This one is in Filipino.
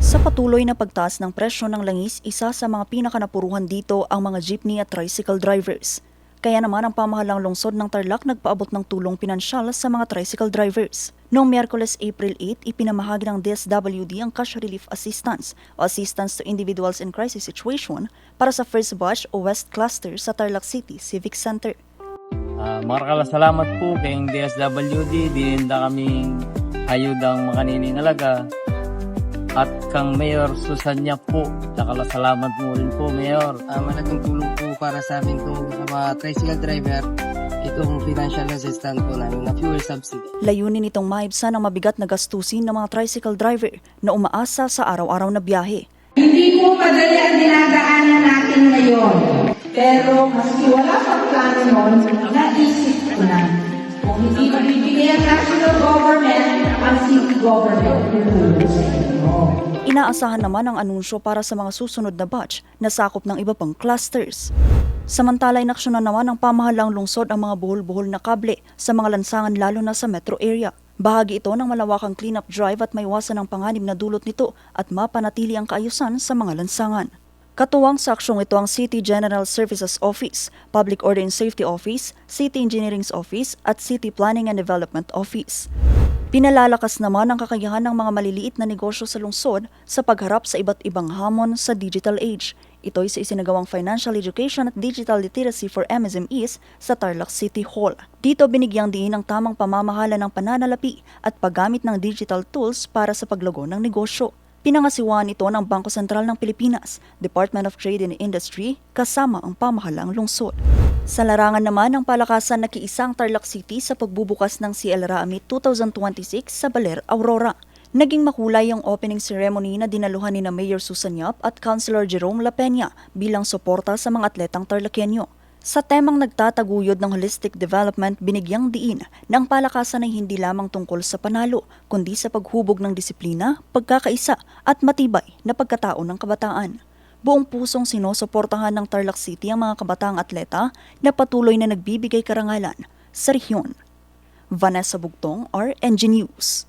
Sa patuloy na pagtaas ng presyo ng langis, isa sa mga pinakanapuruhan dito ang mga jeepney at tricycle drivers. Kaya naman ang pamahalang lungsod ng Tarlac nagpaabot ng tulong pinansyal sa mga tricycle drivers. Noong Miyerkules, April 8, ipinamahagi ng DSWD ang Cash Relief Assistance o Assistance to Individuals in Crisis Situation para sa First Batch o West Cluster sa Tarlac City Civic Center. Salamat po kay DSWD, dinda kaming ayudang makanining alaga. At kang Mayor Susanya po, salamat mo rin po, Mayor. Malaking tulong po para sa amin itong mga tricycle driver, itong financial assistance po namin na fuel subsidy. Layunin itong maibsan ang mabigat na gastusin ng mga tricycle driver na umaasa sa araw-araw na biyahe. Hindi po madali ang dinadaanan natin ngayon. Pero maski wala pang plano noon, naisip ko na. Kung hindi mabibigay ang national government, ang city government tutulong sa inyo. Inaasahan naman ang anunsyo para sa mga susunod na batch na sakop ng iba pang clusters. Samantala, inaksyonan naman ng pamahalang lungsod ang mga buhol-buhol na kable sa mga lansangan lalo na sa metro area. Bahagi ito ng malawakang cleanup drive at maiwasan ang panganib na dulot nito at mapanatili ang kaayusan sa mga lansangan. Katuwang sa aksyong ito ang City General Services Office, Public Order and Safety Office, City Engineering's Office at City Planning and Development Office. Pinalalakas naman ang kakayahan ng mga maliliit na negosyo sa lungsod sa pagharap sa iba't ibang hamon sa digital age. Ito'y sa isinagawang Financial Education at Digital Literacy for MSMEs sa Tarlac City Hall. Dito binigyang diin ang tamang pamamahala ng pananalapi at paggamit ng digital tools para sa paglago ng negosyo. Pinangasiwaan ito ng Bangko Sentral ng Pilipinas, Department of Trade and Industry, kasama ang pamahalang lungsod. Sa larangan naman ng palakasan, nakiisang Tarlac City sa pagbubukas ng CL Raamit 2026 sa Baler, Aurora. Naging makulay ang opening ceremony na dinaluhan ni Mayor Susan Yap at Councilor Jerome La Peña bilang suporta sa mga atletang Tarlacenyo. Sa temang nagtataguyod ng holistic development, binigyang diin na ang palakasan ay hindi lamang tungkol sa panalo, kundi sa paghubog ng disiplina, pagkakaisa at matibay na pagkatao ng kabataan. Buong pusong sinusuportahan ng Tarlac City ang mga kabataang atleta na patuloy na nagbibigay karangalan sa rehiyon. Vanessa Bugtong, RNG News.